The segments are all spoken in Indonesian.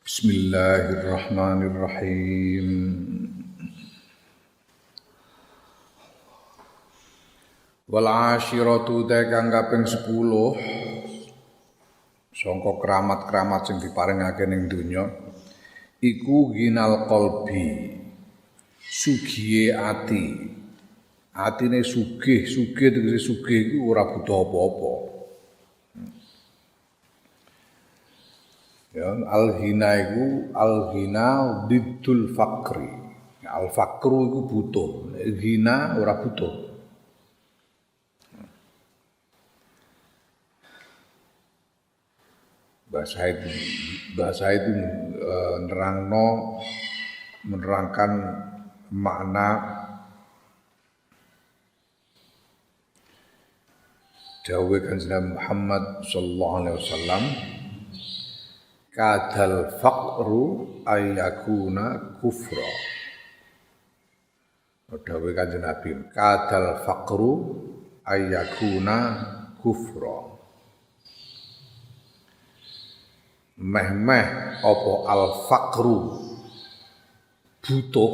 Bismillahirrahmanirrahim. Wal ashiratu kang kaping 10 sangka keramat-keramat sing diparingake ning donya iku ginal qalbi, sugihe ati. Atine sugih tegese sugih iku ora butuh apa-apa. Ya, al-ghina iku al-ghina diddul fakri. Al-fakru iku butuh, ghina ora butuh. Bahasa itu menerangkan makna dawuh Kanjeng Muhammad sallallahu alaihi wasallam, kadal faqru ayyakuna kufra. Dawuh Kanjeng Nabi, kadal faqru ayyakuna kufra. Meh-meh apa al-faqru butuh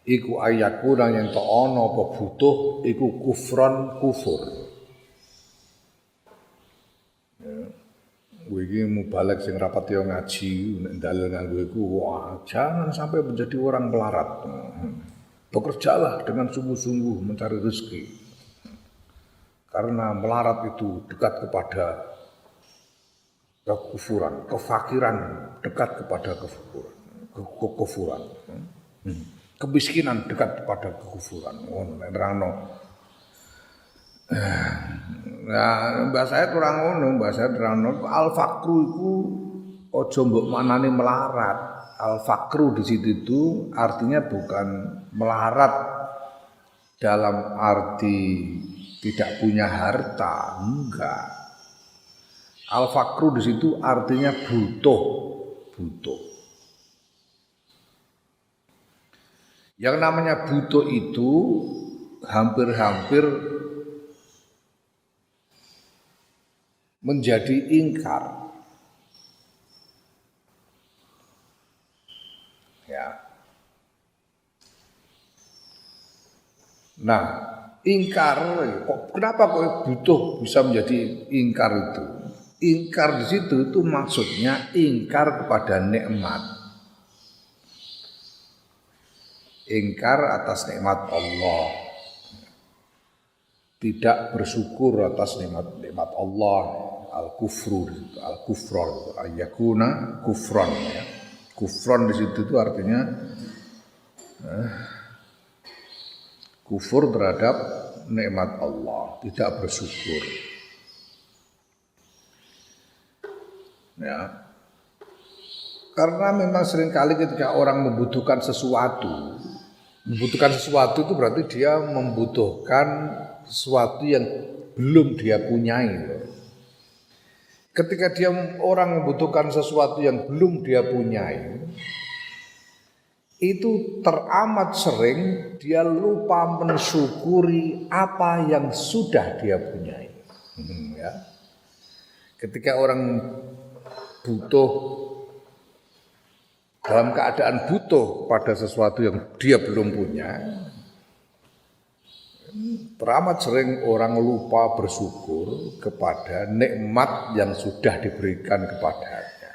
iku ayakuna yang tak ana apa butuh iku kufron kufur. Iki mubalek sing rapati ngaji nek dalil nganggo iku wah jangan sampai menjadi orang melarat. Bekerjalah dengan sungguh-sungguh mencari rezeki. Karena melarat itu dekat kepada kekufuran, kefakiran dekat kepada kekufuran. Kemiskinan dekat kepada kekufuran. Nerangno. Nah, bahasa itu orang ngono, bahasa terangno al-fakru iku aja mbok maknane melarat. Al-fakru di situ itu artinya bukan melarat dalam arti tidak punya harta, enggak. Al-fakru di situ artinya butuh. Yang namanya butuh itu hampir-hampir menjadi ingkar. Ya. Nah, ingkar kenapa kok butuh bisa menjadi ingkar itu? Ingkar di situ itu maksudnya ingkar kepada nikmat. Ingkar atas nikmat Allah. Tidak bersyukur atas nikmat Allah. Al-kufru, al-kufron, ayyakuna kufron ya. Kufron di situ itu artinya kufur terhadap nikmat Allah, tidak bersyukur. Ya. Karena memang seringkali ketika orang membutuhkan sesuatu itu berarti dia membutuhkan sesuatu yang belum dia punyai. Ketika orang membutuhkan sesuatu yang belum dia punyai, itu teramat sering dia lupa mensyukuri apa yang sudah dia punyai. Ya. Ketika orang butuh dalam keadaan butuh pada sesuatu yang dia belum punya, teramat sering orang lupa bersyukur kepada nikmat yang sudah diberikan kepadanya.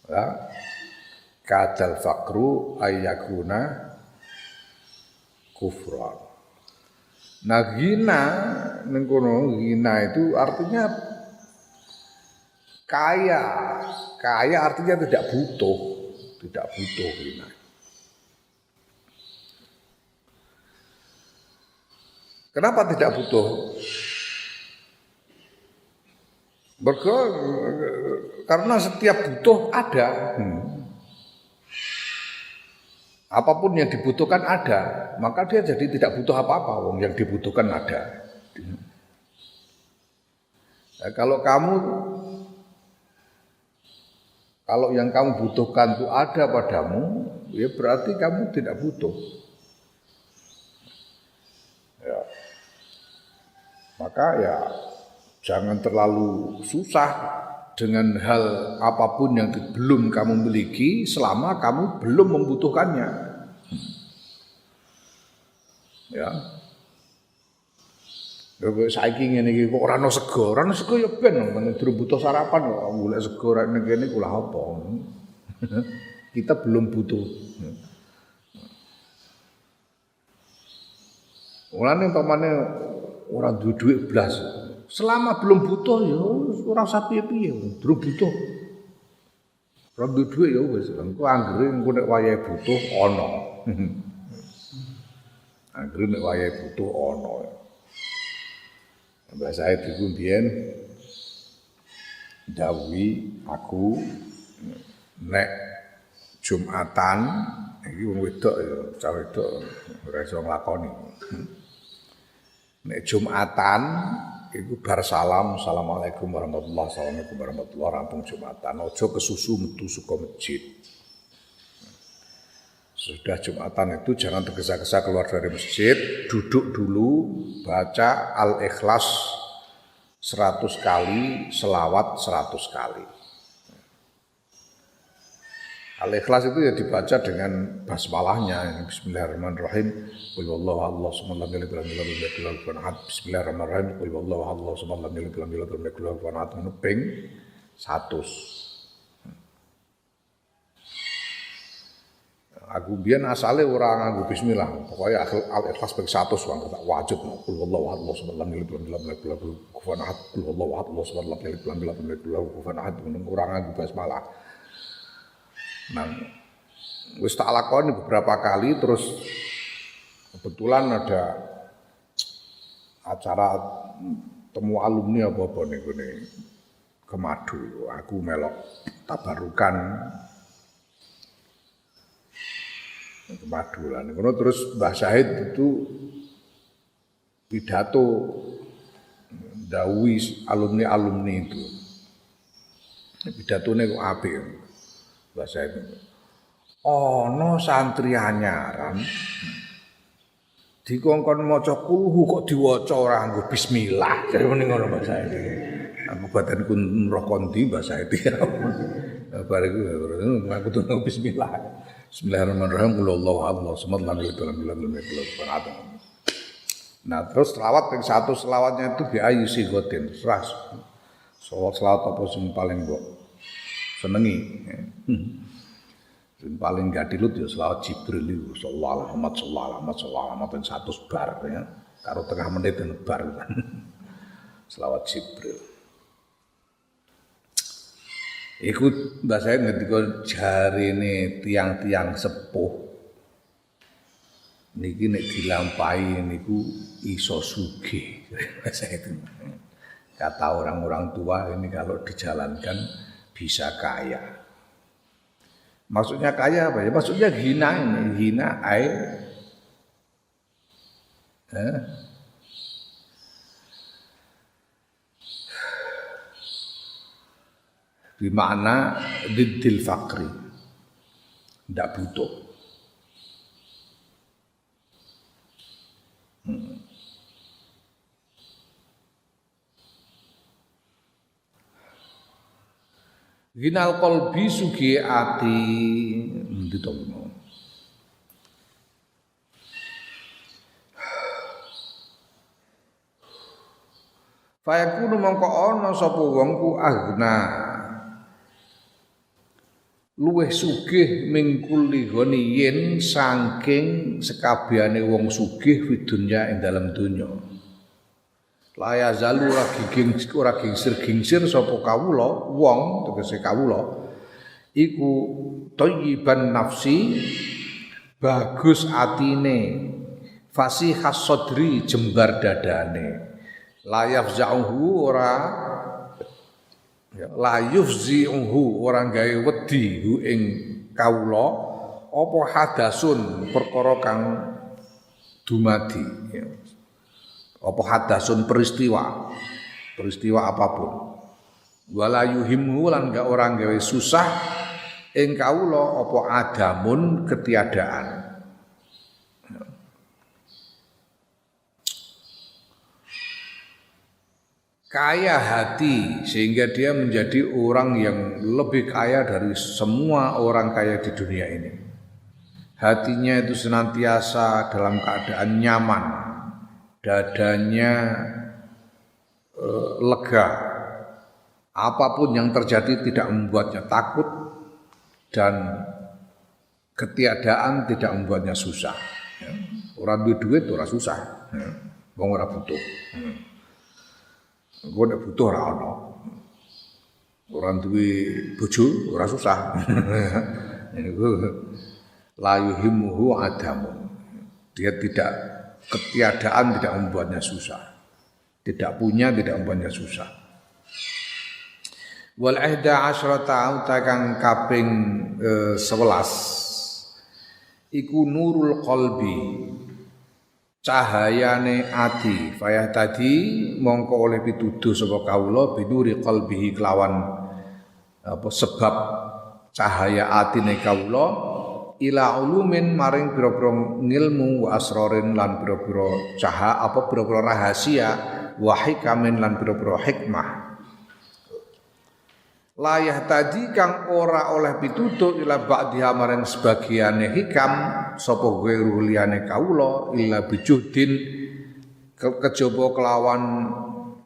Ya. Kadal fakru ayyakuna kufran. Nah, ghina itu artinya kaya artinya tidak butuh ghina. Kenapa tidak butuh? Karena setiap butuh ada. Apapun yang dibutuhkan ada, maka dia jadi tidak butuh apa-apa, yang dibutuhkan ada. Nah, kalau yang kamu butuhkan itu ada padamu, ya berarti kamu tidak butuh. Ya. Maka ya Jangan terlalu susah dengan hal apapun yang belum kamu miliki selama kamu belum membutuhkannya. Ya. Saiki ngene iki kok ora ono sego ya ben men durung butuh sarapan kok golek sego rek ning kene kula apa. Kita belum butuh. Mulane umpamane ora duwe dhuwit blas. Selama belum butuh ya ora usah piye-piye, durung butuh. Ora duwe dhuwit ya wis, engko anggere engko nek wayahe butuh ana. Anggere nek wayahe butuh ana. Mbah Said iku mbiyen dawuhi aku nek Jumatan iki wong wedok ya, cah wedok ora iso nglakoni. Nek Jumatan iku bar salam, assalamualaikum warahmatullahi wabarakatuh, rampung Jumatan, aja kesusu metu saka masjid. Sudah Jumatan itu jangan tergesa-gesa keluar dari masjid, duduk dulu, baca Al-Ikhlas 100 kali, selawat 100 kali. Al-Ikhlas itu ya dibaca dengan basmalahnya, Bismillahirrahmanirrahim. Qul huwallahu ahad, Allahu samad, lam yalid walam yulad, walam yakul lahu kufuwan ahad. Bismillahirrahmanirrahim. Qul huwallahu ahad, Allahu samad, lam yalid walam yulad, walam yakul lahu kufuwan ahad. Ping 100. Aku biyen asale ora nganggo bismillah, pokoke Al-Ikhlas ping 100 wae tak wajib. Qul huwallahu ahad, Allahu samad, lam yalid walam yulad, walam yakul lahu kufuwan ahad. Qul huwallahu ahad, Allahu samad, lam yalid walam yulad, walam yakul lahu kufuwan ahad. Ora nganggo basmalah. Nah, wis tak lakoni beberapa kali terus kebetulan ada acara temu alumni apa-apa ning gone Kemadu. Aku melok tabarukan Kemadu lah. Ngono terus Mbah Syahid itu pidato dawuhi alumni-alumni itu. Pidatone kok apik. Mbah Syahid. Ana santri anyaran dikongkon maca kulhu kok diwaca ora nggo bismillah. Jare ngene ngono Mbah Syahid. Aku badanku roh kondi Mbah Syahid. Bar iku aku tuh bismillah. Bismillahirrahmanirrahim. Qul huwallahu ahad, Allahu samad, lam yalid walam yulad, walam yakul lahu kufuwan ahad. Nah, terus selawat ping 1 selawatnya itu bi ayu sigotin. Ras. Selawat apa sing paling mbok senengi? Sing paling gadilut ya selawat Jibril itu sallallahu alaihi wasallam 100 bar ya. Karo tengah menit bar. Selawat Jibril. Iku Mbah Said ngendika jarine tiang-tiang sepuh niki nek dilampahi niku iso sugih. Kata orang-orang tua ini kalau dijalankan bisa kaya. Maksudnya kaya apa ya? Maksudnya hina ini, hina air. Bermakna diddil fakri, tidak butuh. Ginal qalbi sugi ati ditolong. Fayakunu mongko ana sapa wong ku agna luweh sugih mingkul ligoniyen saking sekabehane wong sugih fi dunya ing dalam donya. Laya zalu ora gingsir sapa kawula wong tegese kawula iku thayyiban nafsi bagus atine fasihas sadri jembar dadane layaf zauhu ora layuf zi'uhu orang gawe wedi hu ing kawula apa hadasun perkara kang dumadi ya. Apa hadasun peristiwa apapun wala yuhimhu lan gak orang gawe susah ing kawula apa adamun ketiadaan. kaya hati sehingga dia menjadi orang yang lebih kaya dari semua orang kaya di dunia ini. Hatinya itu senantiasa dalam keadaan nyaman, dadanya lega. Apapun yang terjadi tidak membuatnya takut dan ketiadaan tidak membuatnya susah. Orang duit orang susah, wong ora butuh. Gue nek butuh ora ono. Orang duwe bojo ora susah. Niku la yuhimmuhu adamu. Dia tidak ketiadaan tidak membuatnya susah. Tidak punya tidak membuatnya susah. Wal ihda asyrata kang kaping 11 iku nurul qalbi, cahayane ati. Fayah tadi mongko oleh pituduh sapa kawula binuri qalbihi kelawan sebab cahaya atine kawula ila ulumin maring pira-pira ngilmu wa asrarin lan pira-pira pira-pira rahasia wa hikamin lan pira-pira hikmah. Layah tadi kang ora oleh pituduh ila ba'diha maring sebagiane hikam sapa ghairu liyane kawula illa bijuhdin kejaba kelawan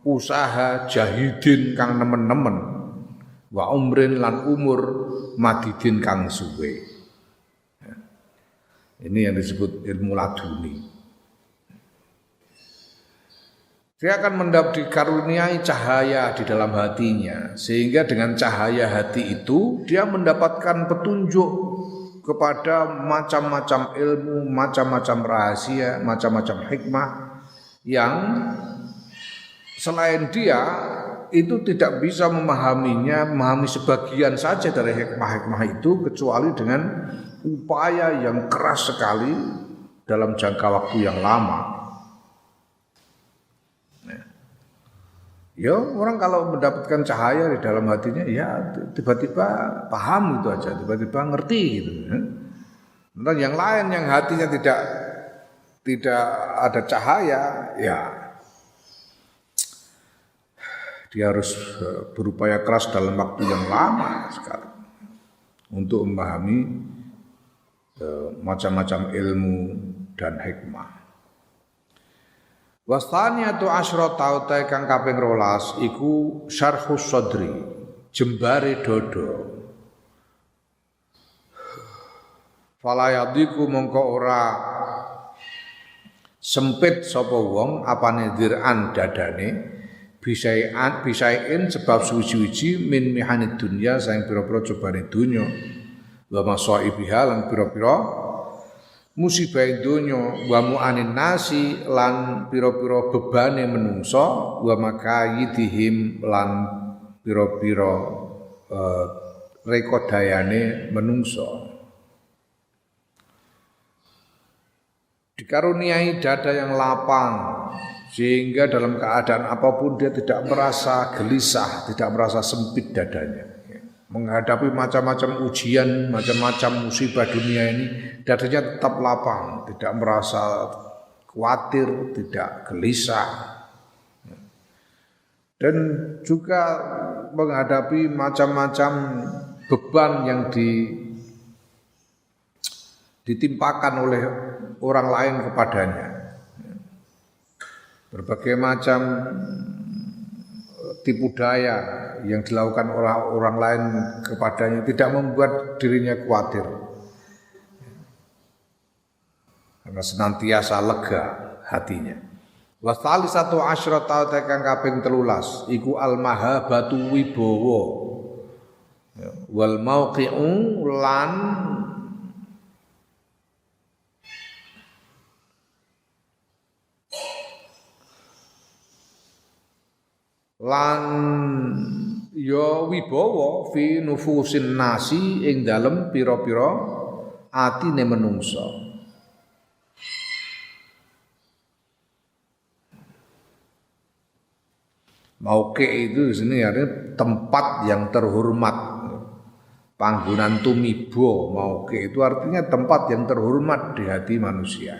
usaha jahidin kang nemen-nemen wa umrin lan umur madidin kang suwe. Ini yang disebut ilmu laduni. Dia akan mendapat dikaruniai cahaya di dalam hatinya, sehingga dengan cahaya hati itu dia mendapatkan petunjuk kepada macam-macam ilmu, macam-macam rahasia, macam-macam hikmah yang selain dia itu tidak bisa memahaminya, memahami sebagian saja dari hikmah-hikmah itu kecuali dengan upaya yang keras sekali dalam jangka waktu yang lama. Ya orang kalau mendapatkan cahaya di dalam hatinya ya tiba-tiba paham itu aja, tiba-tiba ngerti gitu. Dan yang lain yang hatinya tidak ada cahaya, ya dia harus berupaya keras dalam waktu yang lama sekali untuk memahami macam-macam ilmu dan hikmah. Wastaniyatu asyrata utai kang kaping 12 iku syarhus sadri, jembare dodo. Fala yadiku mongko ora sempit sapa wong apane diran dadane bisain sebab suwi-suwi min mihanid dunya saing pira-pira cobane dunya wa masaibiha lan pira-pira musibah donya wa mu'anin nasi lan pira-pira bebane menungso wa makayidihim lan pira-pira rekodayane menungso. Dikaruniai dada yang lapang sehingga dalam keadaan apapun dia tidak merasa gelisah, tidak merasa sempit dadanya. Menghadapi macam-macam ujian, macam-macam musibah dunia ini, dadanya tetap lapang, tidak merasa khawatir, tidak gelisah. Dan juga menghadapi macam-macam beban yang ditimpakan oleh orang lain kepadanya. Berbagai macam tipu daya yang dilakukan orang lain kepadanya tidak membuat dirinya khawatir karena senantiasa lega hatinya. Wasali satu asyrata tekan kaping 13 iku al mahabatu wibawa wal mauqi'u lan ya wibawa fi nufusin nasi ing dalem pira-pira atine menungsa. Mauke itu di sini artinya tempat yang terhormat. Panggonan tumibo, mauke itu artinya tempat yang terhormat di hati manusia.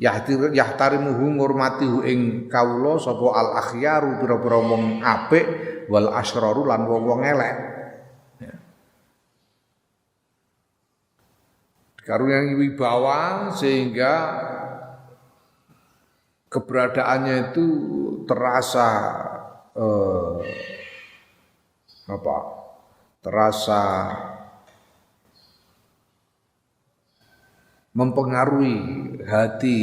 yahtarimuhu ngurmati ing kawula sapa al akhyaru pira-pira wong apik wal asyraru lan wong-wong elek. Karunia wibawa sehingga keberadaannya itu terasa terasa mempengaruhi hati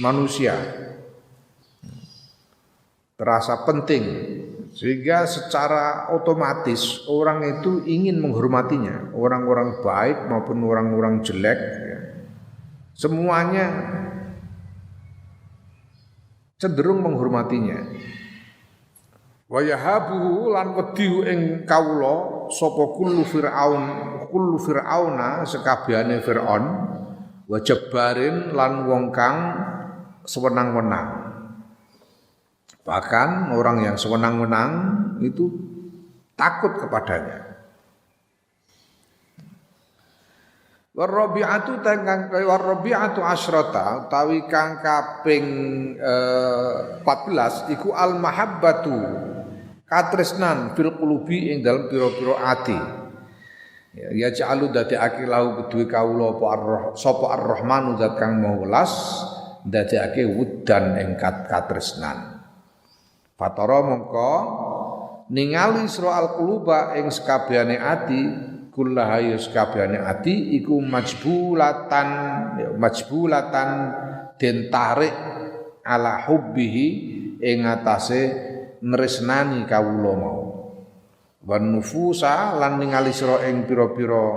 manusia, terasa penting sehingga secara otomatis orang itu ingin menghormatinya, orang-orang baik maupun orang-orang jelek, ya. Semuanya cenderung menghormatinya. Wa yahabuhu lan wedi ing kawula sapa kullu fir'auna sekabehane Fir'aun wa jabbarin lan wong kang sewenang-wenang. Bahkan orang yang sewenang-wenang itu takut kepadanya. Warabi'atu asyrata utawi kang kaping 14 iku al mahabbatu katresnan fil qulubi ing dalem pira-pira ati. Ya ja'alu dadekake lahu kedue kawula apa sapa ar-rahmanu zat kang maha welas dadekake wudan ing katresnan. Fatara mongko ningali sira al-quluba ing sekabehane ati kullaha ya sekabehane ati iku majbulatan den tarik ala hubbihi ing atase nresnani kawula mau. Wan nufusa lan ningali sira ing pira-pira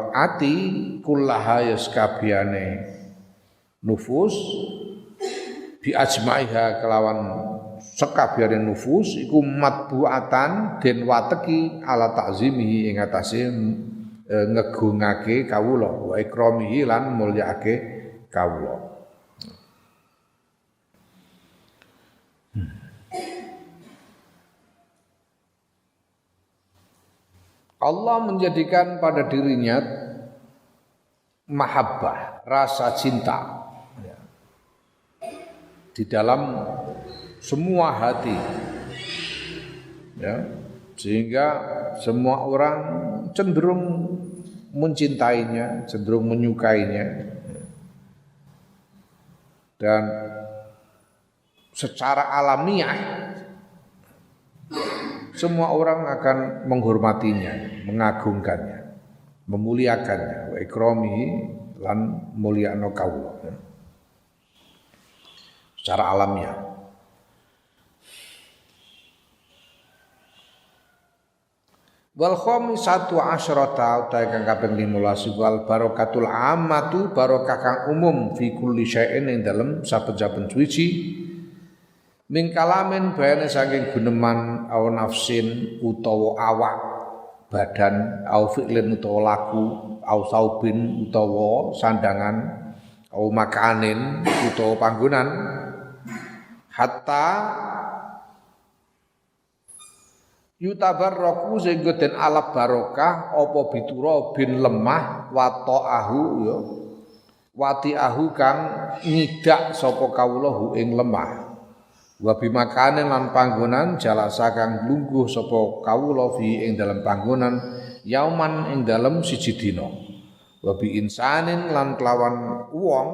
ati kullaha ya sekabehane nufus bi ajmaiha kelawan sekabehane nufus iku matbuatan den wateki ala takzimihi ing atase ngegungake kawula wa ikramihi lan mulyaake kawula. Allah menjadikan pada dirinya mahabbah, rasa cinta di dalam semua hati, ya, sehingga semua orang cenderung mencintainya, cenderung menyukainya, dan secara alamiah semua orang akan menghormatinya, mengagungkannya, memuliakannya, wa ikramihi lan mulyakno kawula. Secara alamiah. Wal khamisatu asyrata utawi kang kaping 15 wal barakatul ammatu barokah kang umum fi kulli syai'in ing dalem saben-saben suci min kalamin bayane saking guneman au nafsin utawa awak badan au fi'lin utawa laku au saubin utawa sandangan au makanin utawa panggonan hatta yutabarraku sehingga den alap barokah apa bitura bin lemah wata'ahu ya wati'ahu kang ngidak sapa kawula hu ing lemah wa bimakanen lan panggonan jalasa kang lungguh sapa kawula fi ing dalem panggonan yauman ing dalem siji dina wa bi insanin lan kelawan wong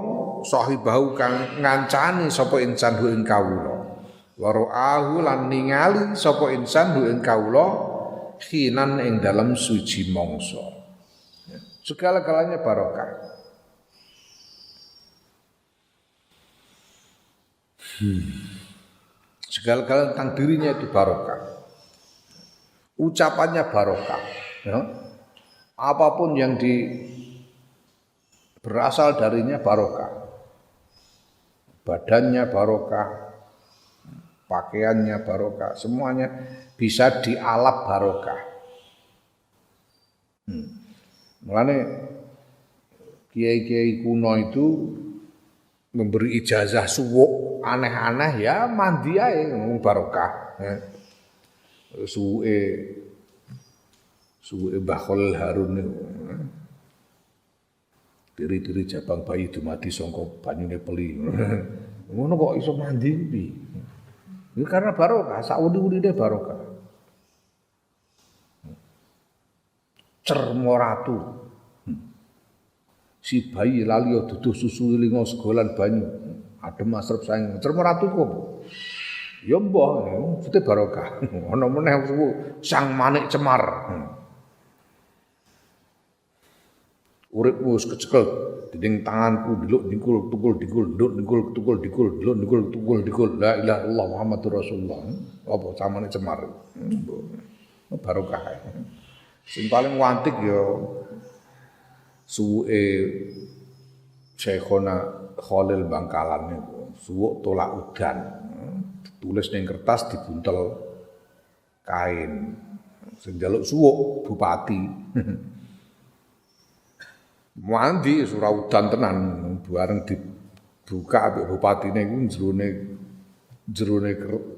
sahibahu kang ngancani sapa insan hu ing kawula wa ra'ahu lan ningali sapa insan hu ing kawula khinan ing dalem suci mangsa segala-galanya barokah. Segala-galanya tentang dirinya itu barokah. Ucapannya barokah, ya. Apapun yang berasal darinya barokah. Badannya barokah, pakaiannya barokah, semuanya bisa dialap barokah. Mulane kiai-kiai kuno itu memberi ijazah suwuk aneh-aneh ya mandi ae barokah. Suwuke Mbah Khalil Harun niku. Tiri-tiri jabang bayi dumadi sangka banyune peli. Ngono kok iso mandi piye? Ini karena barokah, saudi-udine barokah. Cermoratu. Si bayi lali duduh susu lingo segolan banyu. Adem asrep saing. Cermoratu kok apa? Ya mbah, mesti barokah. Ana meneh sang manik cemar. Uripmu wis kecekel dinding tanganku diluk dikul tukul dikul nduk dikul tukul dikul diluk dikul tukul dikul la ilaha illallah Muhammadur Rasulullah. Apa samane cemar. Barokah. Sing paling wantik ya suwuke Syekhona Khalil Bangkalan niku. Suwuk tolak udan. Tulis ning kertas dibuntel kain. Sing njaluk suwuk bupati. Mandi surah udan tenan bareng dibuka ambek bupatine iku jerone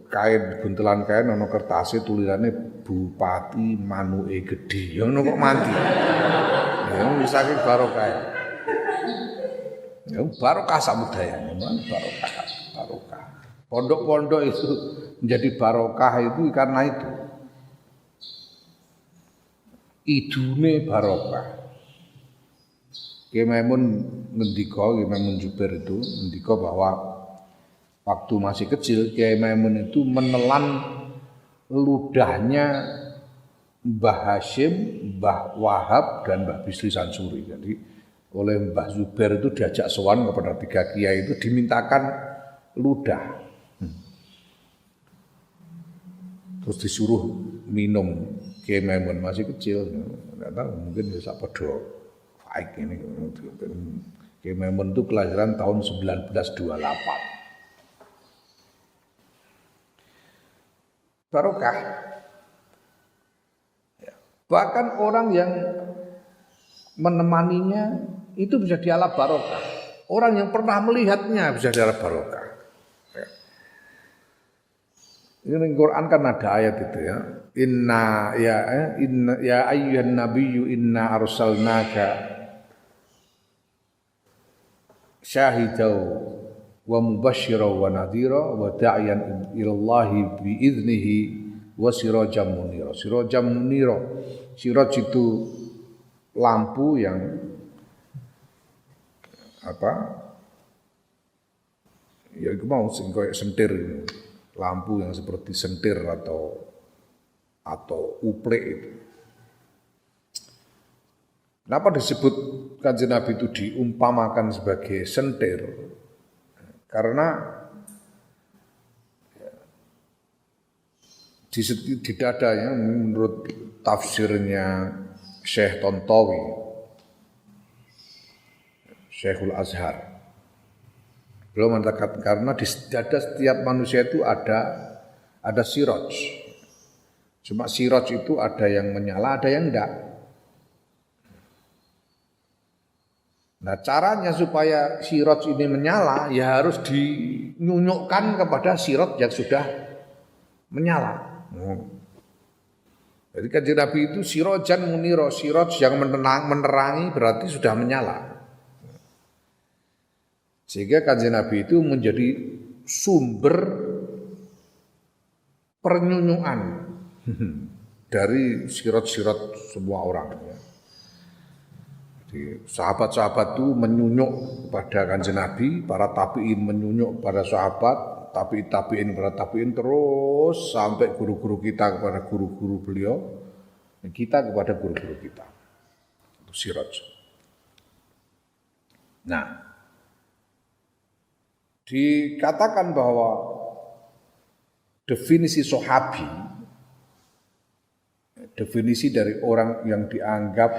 kain buntelan kain ana kertase tulisane Bupati Manuke Gedhe. Ya ngono kok mandi. Ya wis saking barokah. Ya barokah samudaya, barokah. Pondok-pondok itu menjadi barokah itu karena itu. Idune barokah. Kiai Maimun ngendika, Kiai Maimun Jubair itu ngendika bahwa waktu masih kecil Kiai Maimun itu menelan ludahnya Mbah Hashim, Mbah Wahab dan Mbah Bisri Sansuri. Jadi oleh Mbah Zubair itu diajak sowan kepada tiga kiai itu dimintakan ludah. Terus disuruh minum. Kiai Maimun masih kecil, enggak tahu mungkin bisa padha ini Kiai Maimun itu kelahiran tahun 1928. Barokah. Bahkan orang yang menemaninya itu bisa dialap barokah. Orang yang pernah melihatnya bisa dialap barokah. Ini Quran kan ada ayat itu ya. Inna ya ayyuhan nabiyyu inna arsalnaka syahidau wa mubasysyiran wa nadhira wa da'iyan ilallahi bi idznihi wa sirajan munira. Sirajan munira. Siraj itu lampu yang apa? Ya itu mau sing koyo sentir. Lampu yang seperti sentir atau uplek itu. Kenapa disebut Kanjeng Nabi itu diumpamakan sebagai sentir? Karena di dadanya menurut tafsirnya Syekh Tontowi, Syekhul Azhar, beliau mengatakan karena di dada setiap manusia itu ada siraj. Cuma siraj itu ada yang menyala, ada yang enggak. Nah caranya supaya siraj ini menyala ya harus dinyunyukkan kepada siraj yang sudah menyala. Jadi Kanjeng Nabi itu sirajan munira, siraj yang menerangi berarti sudah menyala. Sehingga Kanjeng Nabi itu menjadi sumber pernyunyukan dari siraj-siraj semua orang. Jadi sahabat-sahabat itu menyunyuk kepada Kanjeng Nabi, para tabi'in menyunyuk pada sahabat, tabi'in kepada tabi'in terus sampai guru-guru kita kepada guru-guru beliau, dan kita kepada guru-guru kita. Itu siraj. Nah, dikatakan bahwa definisi sahabi, definisi dari orang yang dianggap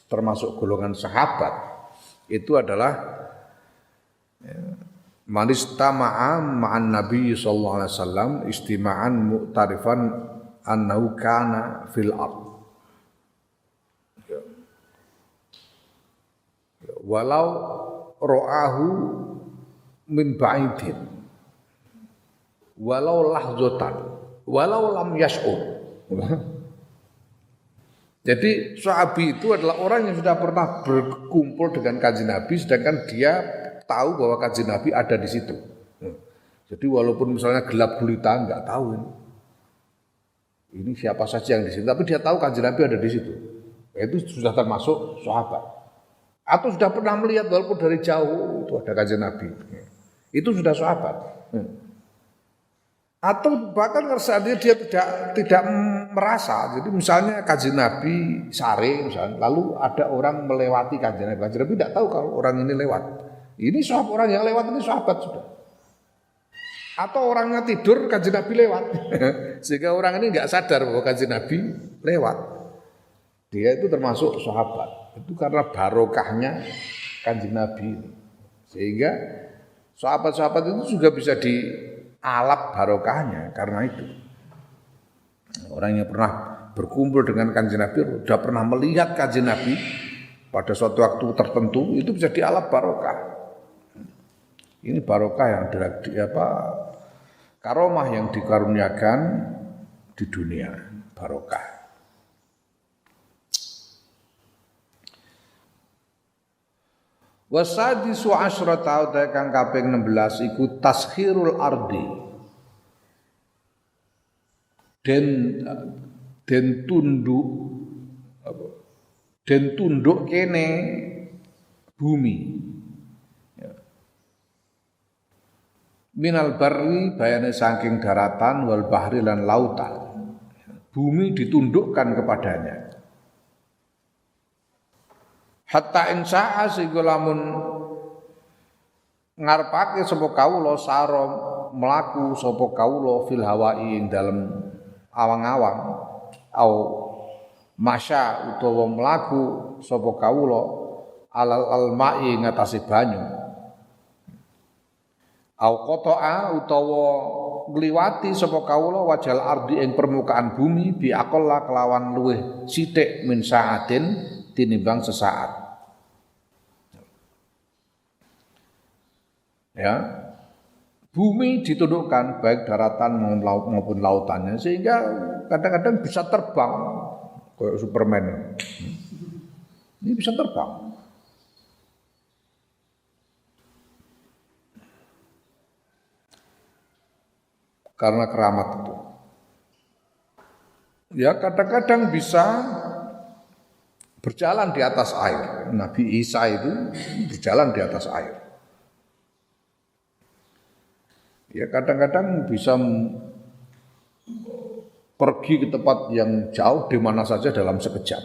termasuk golongan sahabat itu adalah man istama'a ma'an Nabi sallallahu alaihi wasallam istima'an mu'tarifan annahu kana fil ard. Walau ra'ahu min ba'idin walau lahzatan walau lam yash'ur. Jadi Syahabi itu adalah orang yang sudah pernah berkumpul dengan Kanjeng Nabi, sedangkan dia tahu bahwa Kanjeng Nabi ada di situ. Jadi walaupun misalnya gelap gulita nggak tahu ini siapa saja yang di situ, tapi dia tahu Kanjeng Nabi ada di situ. Itu sudah termasuk sahabat. Atau sudah pernah melihat walaupun dari jauh itu ada Kanjeng Nabi. Itu sudah sahabat. Atau bahkan saatnya dia tidak merasa. Jadi misalnya Kanjeng Nabi sare misalnya, lalu ada orang melewati Kanjeng Nabi. Kanjeng Nabi tidak tahu kalau orang ini lewat. Ini sahabat, orang yang lewat ini sahabat sudah. Atau orangnya tidur Kanjeng Nabi lewat. Sehingga orang ini enggak sadar bahwa Kanjeng Nabi lewat. Dia itu termasuk sahabat. Itu karena barokahnya Kanjeng Nabi. Sehingga sahabat-sahabat itu juga bisa dialap barokahnya karena itu. Orang yang pernah berkumpul dengan Kanjeng Nabi, sudah pernah melihat Kanjeng Nabi pada suatu waktu tertentu, itu bisa dialap barokah. Ini barokah yang karomah yang dikaruniakan di dunia, barokah. Wasadisu asyrata kang kaping 16 iku taskhirul ardi. Den tunduk kene bumi. Minal barri bayane saking daratan wal bahri lan lautan. Bumi ditundukkan kepadanya. Hatta insya'a sehingga lamun ngarepake sapa kawula sara mlaku sapa kawula fil hawai ing dalem awang-awang au masya utawa mlaku sapa kawula alal almai ngatasi banyu au qata'a utawa ngliwati sapa kawula wajal ardi ing permukaan bumi bi aqalla kelawan luwih sithik min saatin tinimbang sesaat. Ya. Bumi ditundukkan baik daratan maupun lautannya sehingga kadang-kadang bisa terbang kayak Superman. Ini bisa terbang. Karena keramat itu. Ya kadang-kadang bisa berjalan di atas air. Nabi Isa itu berjalan di atas air. Ya kadang-kadang bisa pergi ke tempat yang jauh di mana saja dalam sekejap.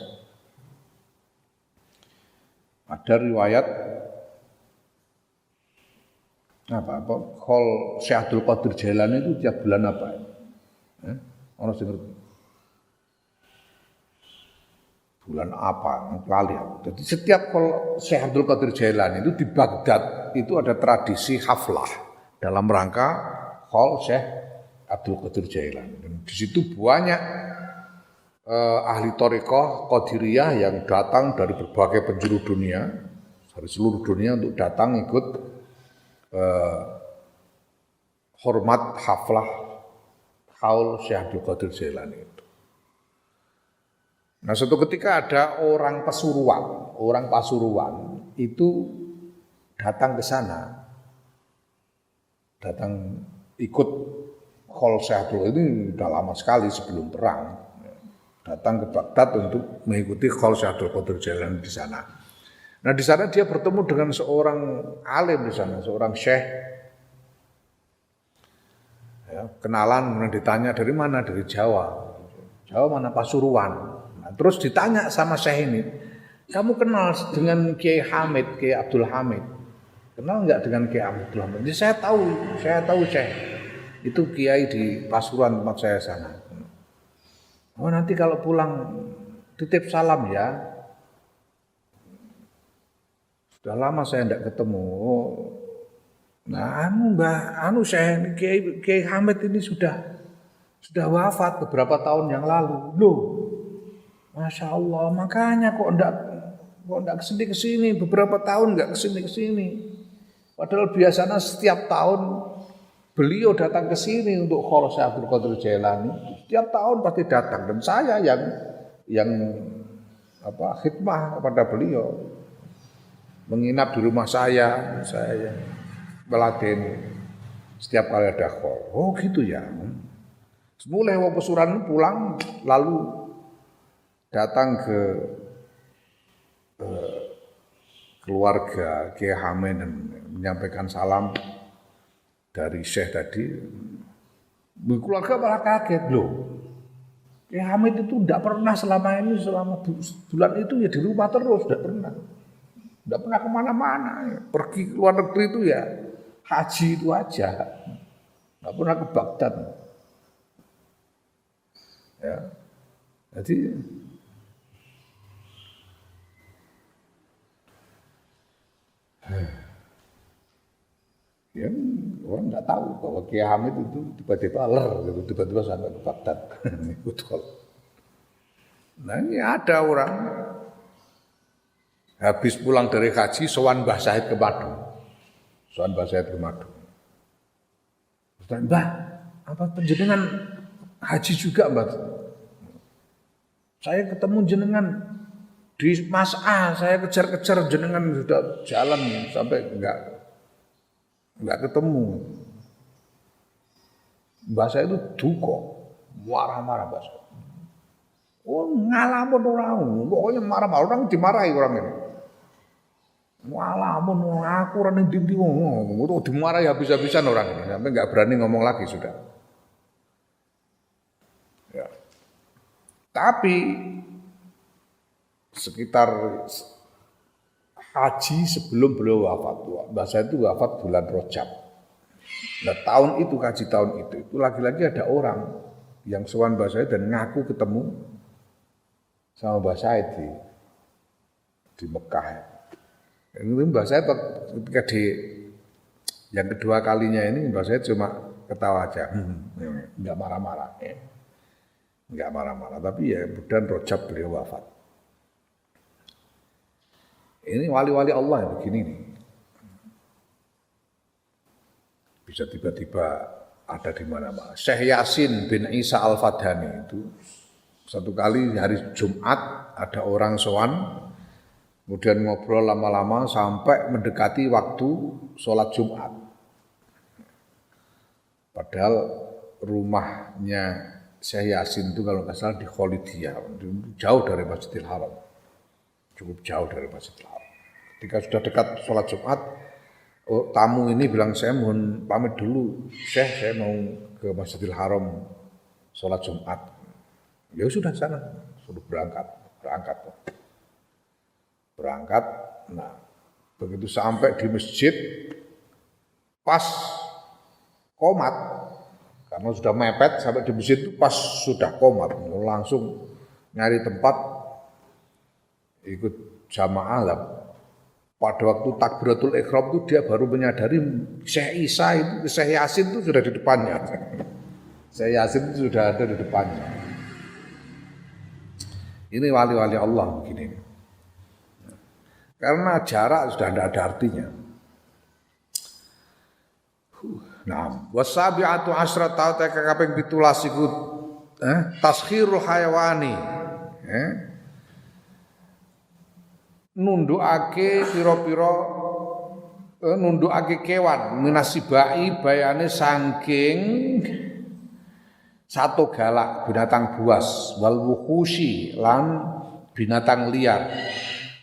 Ada riwayat Khol Syekh Abdul Qadir Jailani itu tiap bulan apa? Orang sing ngerti. Bulan apa? Kali. Jadi setiap Khol Syekh Abdul Qadir Jailani itu di Baghdad itu ada tradisi haflah dalam rangka Khol Syekh Abdul Qadir Jailani. Dan di situ banyak ahli thariqah Qadiriyah yang datang dari berbagai penjuru dunia, dari seluruh dunia untuk datang ikut hormat haflah Khol Syekh Abdul Qadir Jailani itu. Nah, suatu ketika ada orang Pasuruan itu datang ke sana. Datang ikut Khol Syekh Abdul ini sudah lama sekali sebelum perang. Datang ke Baghdad untuk mengikuti Khol Syekh Abdul Qadir Jailani di sana. Nah di sana dia bertemu dengan seorang alim di sana, seorang syekh. Ya, kenalan, kemudian ditanya dari mana? Dari Jawa. Jawa mana? Pasuruan. Nah, terus ditanya sama syekh ini, kamu kenal dengan Kiai Hamid, Kiai Abdul Hamid? Kenal enggak dengan Kiai Abdul Hamid? Jadi saya tahu Syekh. Itu kiai di Pasuruan tempat saya sana. Oh nanti kalau pulang titip salam ya. Sudah lama saya enggak ketemu. Nah, Syekh Kiai Hamid ini sudah wafat beberapa tahun yang lalu. Loh. Masya Allah, makanya kok enggak kesini beberapa tahun enggak kesini. Padahal biasanya setiap tahun beliau datang ke sini untuk Khol Syekh Abdul Qadir Jailani. Setiap tahun pasti datang dan saya yang khidmah kepada beliau, menginap di rumah saya yang meladeni setiap kali ada khol. Oh gitu ya. Semula wong Pesuruan pulang lalu datang ke keluarga Kiai Hamid dan menyampaikan salam dari Syekh tadi. Keluarga malah kaget loh. Kiai Hamid itu tidak pernah selama bulan itu ya di rumah terus, tidak pernah kemana-mana. Pergi ke luar negeri itu ya haji itu aja, tidak pernah ke Baghdad. Ya, jadi ya orang nggak tahu bahwa Kiai Hamid itu tiba-tiba gitu, tiba-tiba sampai ke Baghdad. Nah ini ada orang habis pulang dari haji sowan Mbah Said ke Madu. Mbah, apa penjenengan haji juga Mbah? Saya ketemu jenengan di Mas'ah, saya kejar-kejar jenengan sudah jalan sampai enggak ketemu. Mbah Said itu duka, marah-marah Mbah Said. Oh ngalamun orang, pokoknya marah-marah, orang dimarahi orang ini. Ngalamun aku orang yang ngomong, itu dimarahi habis-habisan orang ini, sampai nggak berani ngomong lagi sudah. Ya. Tapi sekitar haji sebelum beliau wafat, Mbah Said itu wafat bulan Rajab. Nah tahun itu lagi-lagi ada orang yang sowan Mbah Said dan ngaku ketemu sama Mbah Said di Mekah. Ini Mbah Said ketika yang kedua kalinya ini Mbah Said cuma ketawa aja, nggak marah-marah, nggak marah-marah. Tapi ya bulan Rajab beliau wafat. Ini wali-wali Allah yang begini nih, bisa tiba-tiba ada di mana-mana. Syekh Yasin bin Isa Al-Fadhani itu satu kali hari Jumat ada orang sowan, kemudian ngobrol lama-lama sampai mendekati waktu sholat Jumat. Padahal rumahnya Syekh Yasin itu kalau nggak salah di Kholidiyah, jauh dari Masjidil Haram, cukup jauh dari Masjidil Haram. Ketika sudah dekat sholat Jumat, tamu ini bilang saya mohon pamit dulu, Syekh saya mau ke Masjidil Haram sholat Jumat. Ya sudah sana, suruh berangkat. Nah begitu sampai di masjid pas qomat, karena sudah mepet sampai di masjid itu pas sudah qomat, langsung nyari tempat ikut jamaah lah. Pada waktu takbiratul ihram itu dia baru menyadari Syekh Yasin itu sudah di depannya. Syekh Yasin itu sudah ada di depannya. Ini wali-wali Allah begini. Karena jarak sudah tidak ada artinya. Nah, wasabi'atu asrata ta kaping 17 iku taskhirul hayawani. Nundukake pira-pira nundukake kewan minasibai bayane saking satu galak binatang buas wal wuhusi lan binatang liar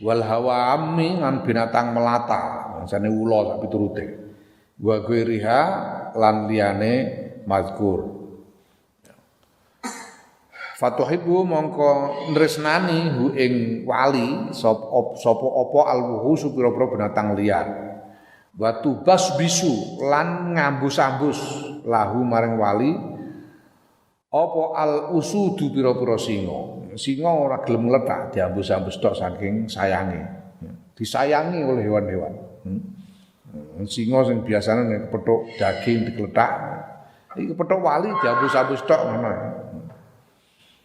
wal hawami lan binatang melata maksane ula sak piturute wa ghairiha lan liyane mazkur. Fatuhibu mongko nresnani hu ing wali sapa apa alwuhu pira-pira binatang liar. Wa tubas bisu lan ngambus-ambus lahu maring wali apa al usudu pira-pira singa. Singa ora gelem ngletak diambus-ambus tok saking sayange. Disayangi oleh hewan-hewan. Singa sing biasane nek kepethuk daging dikletak, iki kepethuk wali diambus-ambus tok ngono.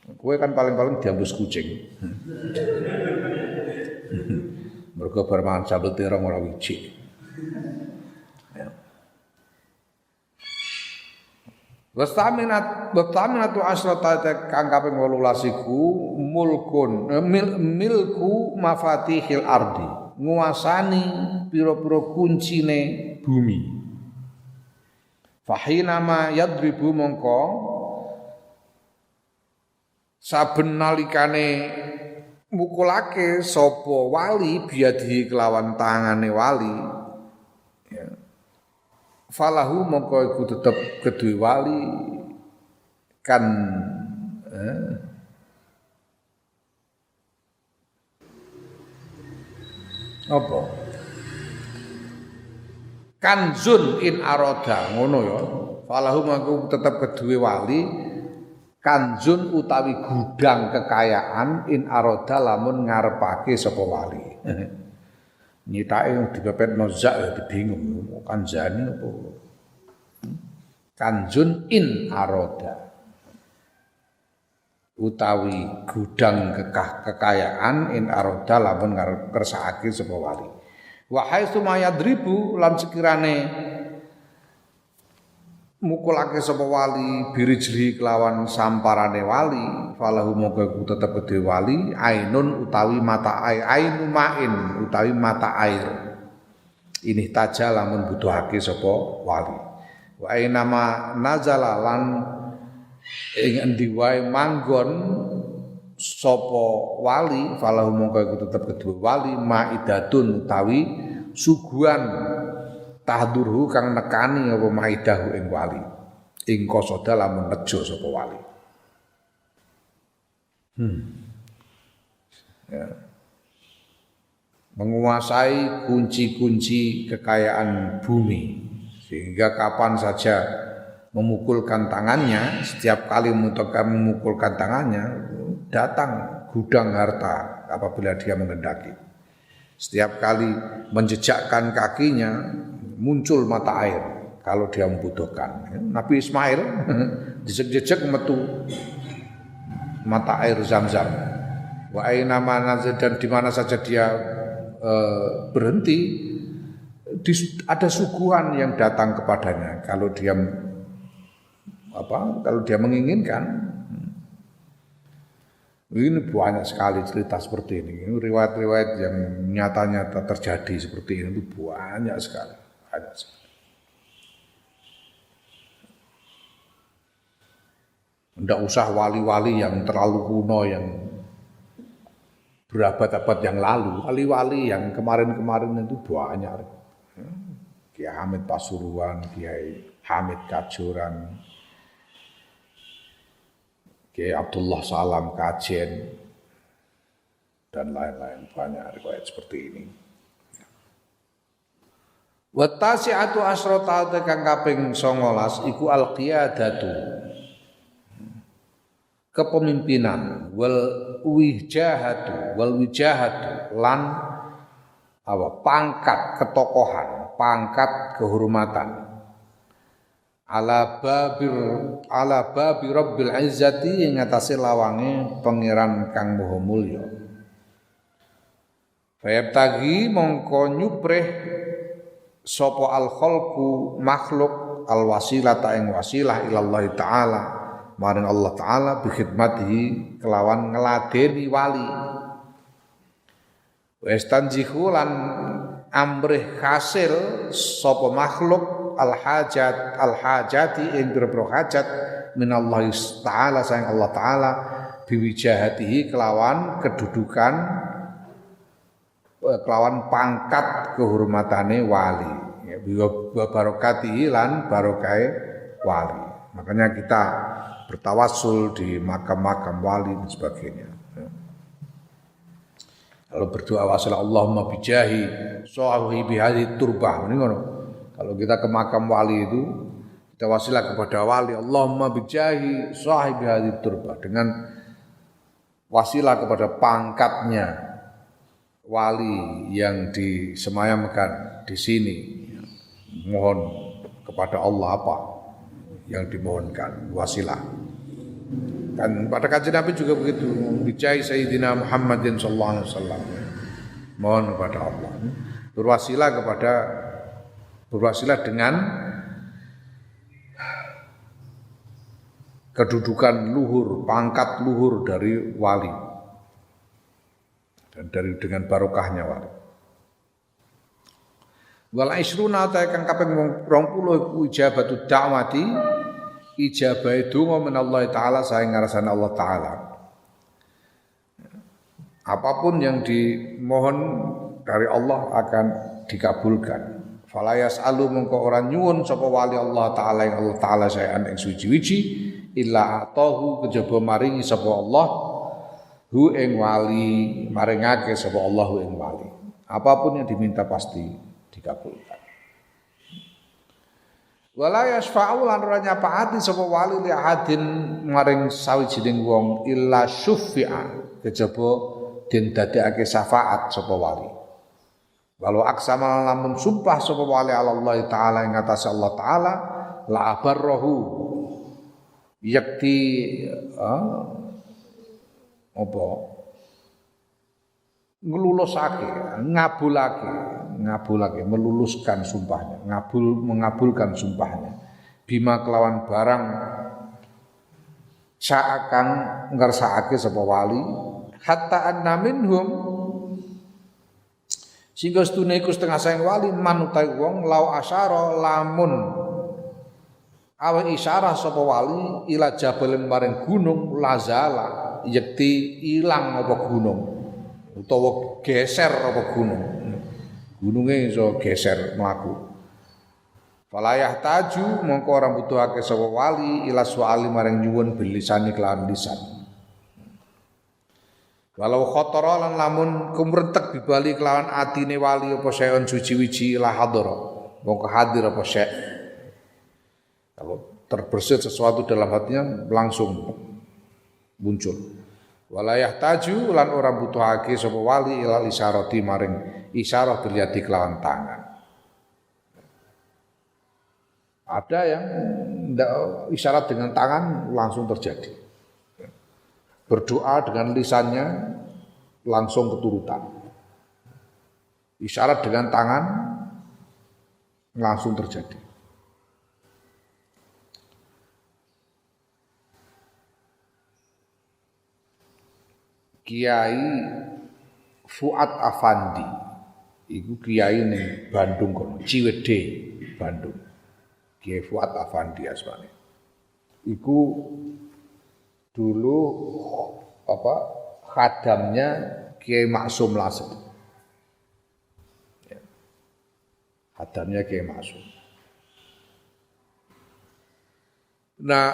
Kowe kan paling-paling diambus kucing. Mergo bar mangan sambel terong ora wiji. Wastaminatu asrata kang kaping 18 iku milku mafatihil ardi, nguasani pira-pira kuncine bumi. Fahina ma yadribu mongko saben nalikane mukulake sapa wali biadi kelawan tangane wali, falahu mongko iku tetep kedue wali kan apa kanzun in aroda ngono ya, falahu mongko tetep kedue wali kanzun utawi gudang kekayaan in aroda lamun ngarepake sapa wali. Nyitake dipepet nozak ya bingung kanjani apa. Kanjun in aroda utawi gudang kekayaan in aroda lamun ngersakake sapa wali. Wa haitsu mayadribu lan sekirane mukulake sapa wali birijli kelawan samparane wali, falahu mongko iku tetep kedhe wali ainun utawi mata air, ainu main utawi mata air. Ini taja lamun butuhake sapa wali. Wa ainama nazala lan ing endi wae manggon sapa wali, falahu mongko iku tetep kedhe wali maidatun utawi suguhan tahdurhu kang nekani apa maidahu ing wali ing qasada lamun nejo sapa wali. Ya. Menguasai kunci-kunci kekayaan bumi sehingga kapan saja memukulkan tangannya, setiap kali memukulkan tangannya datang gudang harta apabila dia menghendaki. Setiap kali menjejakkan kakinya muncul mata air kalau dia membutuhkan. Nabi Ismail dijek-jek metu mata air Zam-Zam. Wa aina manazil dan di mana saja dia berhenti ada suguhan yang datang kepadanya kalau dia menginginkan. Ini banyak sekali cerita seperti ini. Riwayat-riwayat yang nyata-nyata terjadi seperti ini itu banyak sekali. Tidak usah wali-wali yang terlalu kuno yang berabad-abad yang lalu. Wali-wali yang kemarin-kemarin itu banyak. Kiai Hamid Pasuruan, Kiai Hamid Kajuran, Kiai Abdullah Salam Kajen, dan lain-lain banyak riwayat seperti ini. Wa tasi'atu asrata kang kaping 19 iku al-qiyadatu. Kepemimpinan wal wijahatu lan pangkat ketokohan, pangkat kehormatan. Ala babi rabbil izzati ing atase lawange pangeran kang maha mulya. Fayabtagi mongko nyuprih sapa al khalqu makhluk al wasilata ing wasilah ilallah taala maring Allah taala bi khidmatihi kelawan ngladeni wali. Wastanjihu lan amrih hasil sapa makhluk al hajati ing biro hajat minallahi taala sayang Allah taala biwijahatihi kelawan kedudukan kelawan pangkat kehormatane wali ya barokatihi lan barokai wali. Makanya kita bertawassul di makam-makam wali dan sebagainya. Kalau berdoa wasallallahu Allahumma bijahi sahibi hadhihi turbah ini ngono. Kalau kita ke makam wali itu kita wasilah kepada wali Allahumma bijahi sahibi hadhihi turbah dengan wasilah kepada pangkatnya wali yang disemayamkan di sini. Mohon kepada Allah apa yang dimohonkan wasilah. Dan pada kajian Nabi juga begitu, bijahi Sayyidina Muhammadin sallallahu alaihi wasallam. Mohon kepada Allah. Berwasilah dengan kedudukan luhur, pangkat luhur dari wali. Dan dengan barokahnya wali. Wal isruna ta kang kaping 20 iku ijabatu da'wati, ijabah donga men Allah taala sae ngarsane Allah taala. Apapun yang dimohon dari Allah akan dikabulkan. Fala yas'alu mengko ora nyuwun sapa wali Allah taala ing Allah taala saean ing suci-suci illa atahu kejaba maringi sapa Allah hu ing wali, maringake sapa Allah hu ing wali. Apapun yang diminta pasti dikabulkan. Wala yasfa'u lan ora nyapaati sapa wali li ahadin maring sawijining wong illa syuffi'a kejaba den dadekake syafaat sapa wali. Walau aksama lamun sumpah sapa wali Allah taala ing atas Allah taala la abarrahu yakti apa ngelulusake, ngabulake, meluluskan sumpahnya, mengabulkan sumpahnya. Bima kelawan barang sa'akan ngersakake sapa wali hatta anna minhum sehingga setune iku setengah sayang wali manutai wong lau asyara lamun awe isyarah sapa wali ila jabalin maring gunung lazala yakti ilang apa gunung utawa geser apa gunung. Gununge iso geser mlaku. Falayah taju mongko ora butuhake sapa wali ila suali maring nyuwun bilisani kelawan lisan. Walau khotara lan lamun kumrentek dibali kelawan atine wali apa saeon suci-wici la hadara. Mongko hadir apa syek. Kalau terbersit sesuatu dalam hatinya langsung muncul. Walayah taju lan ora butuhake sapa wali ilal isyarati maring isyarah berliati kelawan tangan. Ada yang isyarat dengan tangan langsung terjadi. Berdoa dengan lisannya langsung keturutan. Isyarat dengan tangan langsung terjadi. Kiai Fuad Afandi, iku kiai ning Bandung kono, Ciwidey, Bandung. Kiai Fuad Afandi asmane. Iku dulu khadamnya Kiai Maksum Lasem. Ya. Khadamnya Kiai Maksum. Nah,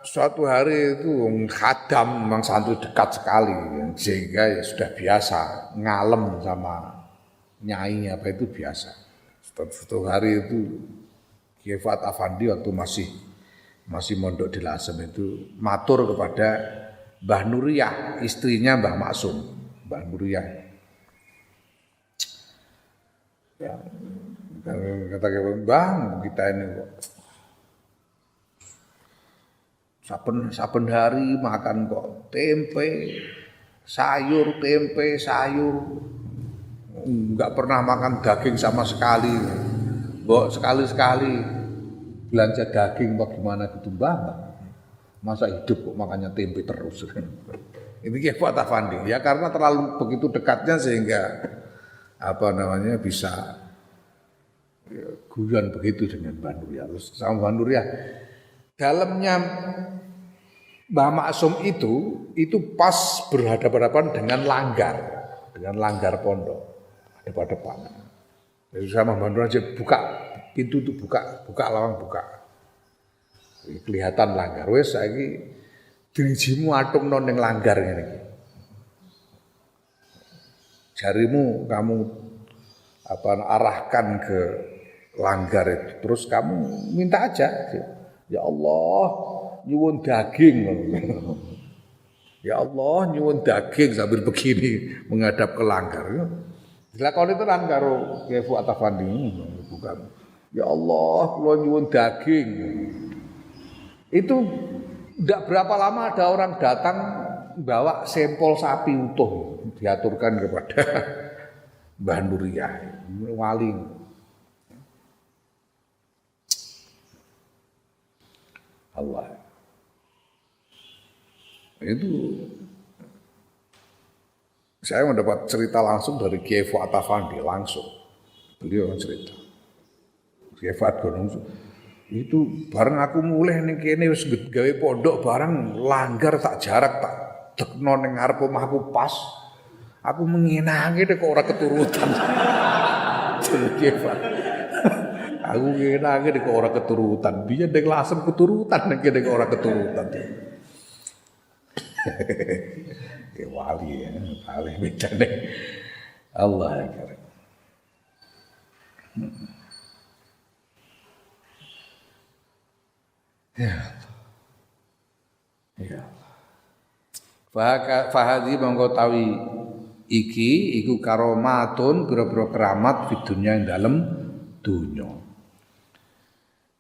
suatu hari itu khadam memang santri dekat sekali, sehingga ya sudah biasa ngalem sama nyai apa itu biasa. Suatu hari itu Kiai Fuad Afandi waktu masih mondok di Lasem itu matur kepada Mbah Nuriyah, istrinya Mbah Maksum, Mbah Nuriyah. Ya, kata Mbah, kita ini kok saben hari makan kok tempe, sayur, enggak pernah makan daging sama sekali. Mbok sekali-sekali belanja daging bagaimana gitu Mbah. Masa hidup kok makannya tempe terus. Ini Kiai Fuad Afandi ya karena terlalu begitu dekatnya sehingga bisa ya, guyon begitu dengan Mbah Nuriyah. Terus sama Mbah Nuriyah dalamnya Mbah Maksum itu pas berhadapan-hadapan dengan langgar pondok depan. Jadi sama Mbah Nuriyah buka pintu itu buka lawang buka. Kelihatan langgar. Wes saiki dirijimu atungno ning langgar ngene iki. Jarimu kamu arahkan ke langgar itu. Terus kamu minta aja. Ya Allah, nyuwun daging. Ya Allah, nyuwun daging sambil begini menghadap ke langgar. Dilakoni tenan karo Kiai Fuad Afandi bukan. Ya Allah, kula nyuwun daging. Itu tidak berapa lama ada orang datang bawa sampel sapi utuh diaturkan kepada Mbah Nuriyah, wali. Allah. Itu saya mendapat cerita langsung dari Kiai Fuad Afandi langsung. Beliau yang cerita. Kiai Fuad Gunung itu bareng aku mulai ning kene wis gawe pondok bareng langgar tak jarak tak dekno ning ngarep omahku pas. Aku menginangi kok ora keturutan. Kiai Fuad. Aku ngenangi kok ora keturutan. Biyen ning Lasem keturutan ning kene kok ora keturutan. Ya wali ya, wali bedane. Allah akbar. Ya. Ya. Fahadi mongko tawi iki iku karomatun pira-pira keramat di dunya ing dalem dunya.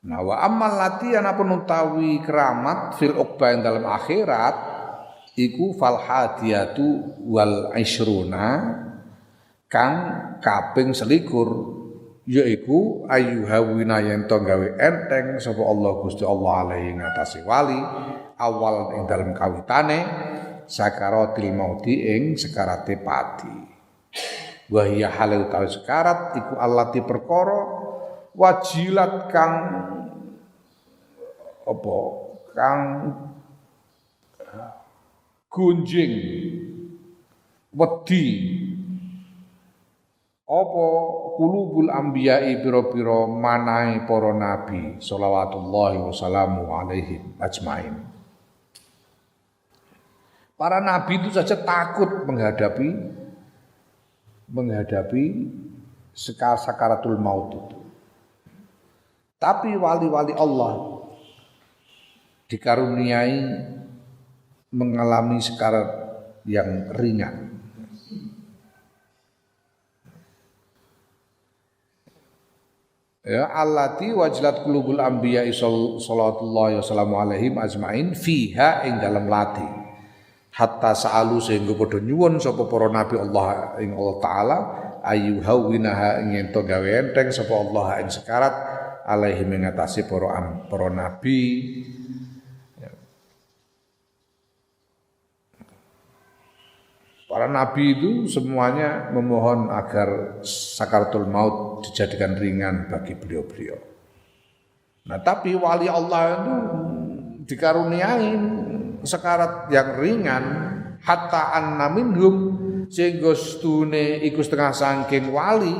Nah wa amal lati ana utawi keramat fil uqba ing dalem akhirat iku fal hadiyatu wal isruna kang kaping 21 yaiku ayyuhawina yen to gawe enteng sapa Allah Gusti Allah alaihi ngatasi wali awal ing dalem kawitane sakaratil mauti ing sekarate pati wa hiya halal utawi sekarat iku allati perkara wajilat kang apa kang gunjing wedi apa kulubul anbiya'i pira-pira manahe para nabi shalawatullahi wasallamu alaihim ajmain. Para nabi itu saja takut menghadapi sakaratul maut itu. Tapi wali-wali Allah dikaruniai mengalami sekarat yang ringan. Ya allati wajlat qulubul anbiya sallallahu wasallam alaihim ajmain fiha ing dalam lati hatta sa'alu sehingga padha nyuwun sapa para nabi Allah ing Allah taala ayyuhawinaha ing ento gawe enteng sapa Allah ing sekarat alaihim ngatasi para nabi. Para nabi itu semuanya memohon agar sakaratul maut dijadikan ringan bagi beliau-beliau. Nah, tapi wali Allah itu dikaruniai sekarat yang ringan hatta anna minhum sehingga stune iku setengah saking wali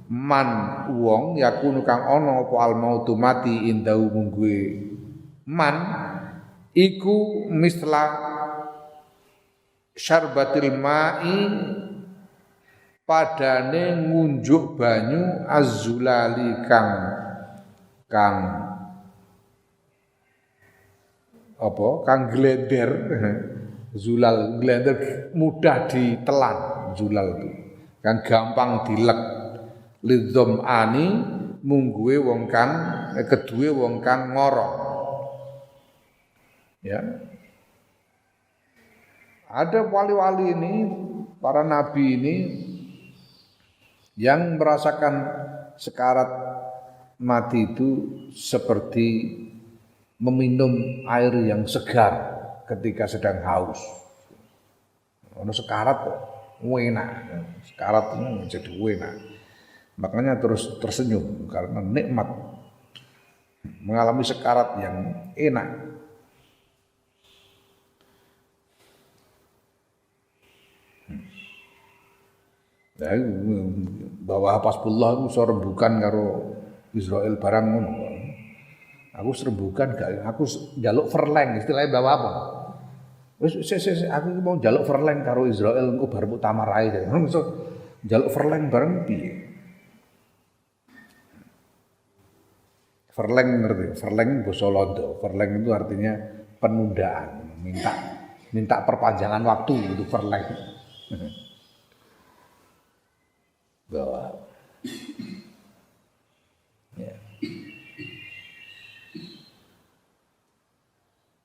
man wong yakunu kang ana apa al mautu mati indau mungguhe man iku misla syarbatil ma'i padane ngunjuk banyu azzulali kang glender zulal glender mudah ditelan zulal itu kan gampang dilek lidzom ani mungguhe wong kang keduwe wong kang ngorok ya. Ada wali-wali ini, para nabi ini yang merasakan sekarat mati itu seperti meminum air yang segar ketika sedang haus. Ono sekarat kok enak, sekarat itu jadi enak. Makanya terus tersenyum karena nikmat mengalami sekarat yang enak. Ya, bahwa Hasbullah itu iso rembukan karo Israel barang ngono. Aku serembukan gak, aku njaluk verleng istilahnya bawa apa? Wis aku mau njaluk verleng karo Israel engko bar muktamar ae. Ngono iso njaluk verleng bareng piye? Verleng ngerti? Verleng basa Londo. Verleng itu artinya penundaan, minta perpanjangan waktu itu verleng. Bahwa ya.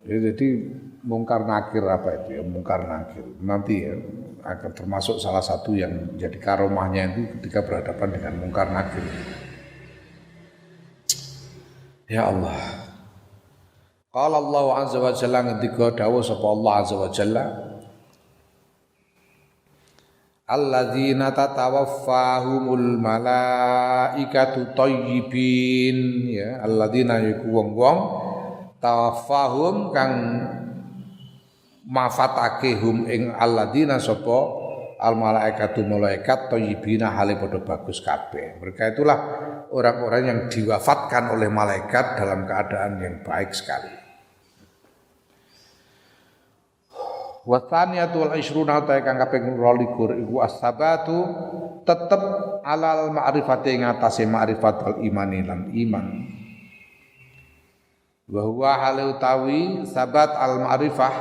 Ya, jadi mungkar nakir apa itu ya, mungkar nakir nanti ya akan termasuk salah satu yang menjadi karomahnya itu ketika berhadapan dengan mungkar nakir. Ya Allah. Qala Allah azza wa jalla ngendika dawuh sapa Allah azza wa jalla alladzina tatawaffahumul malaikatu thayyibin ya alladzina iku wong-wong tawaffahum kang mafatake hum ing alladzina sapa al malaikatu malaikat thayyibina hale padha bagus kabeh. Mereka itulah orang-orang yang diwafatkan oleh malaikat dalam keadaan yang baik sekali. Wa tsaniyatu wal 20 ta kang kaping 22 iku as-sabatu tetep alal ma'rifati ngatasé ma'rifat wal imani lan iman. Wa huwa hal utawi sabat al ma'rifah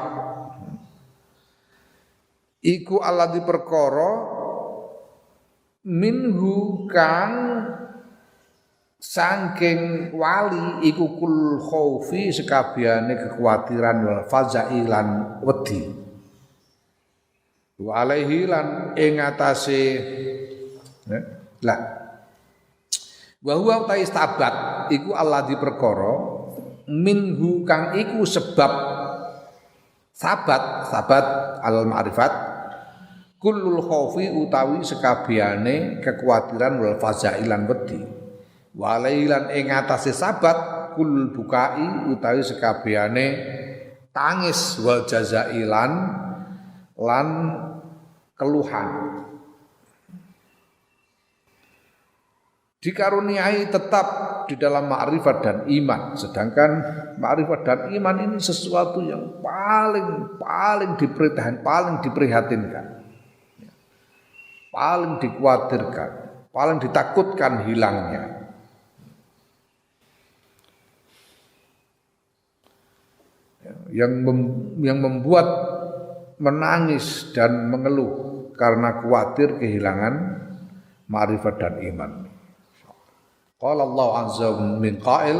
iku alladzi perkara minhu kang saking wali iku kul khaufi sekabehane kekhawatiran wal fazai lan wedi. Wa alaihi lan ing atase wa huwa ta istabat iku alladzi perkara minhu kang iku sebab sabat al ma'rifat kullul khaufi utawi sekabehane kekhawatiran wal fazailan wedi wa alaihi lan ing atase sabat kul bukai utawi sekabehane tangis wal jazailan lan keluhan dikaruniai tetap di dalam ma'rifat dan iman, sedangkan ma'rifat dan iman ini sesuatu yang paling diprihatinkan, paling dikhawatirkan, paling ditakutkan hilangnya. Yang membuat menangis dan mengeluh karena khawatir kehilangan ma'rifat dan iman. Qala Allah azza min qail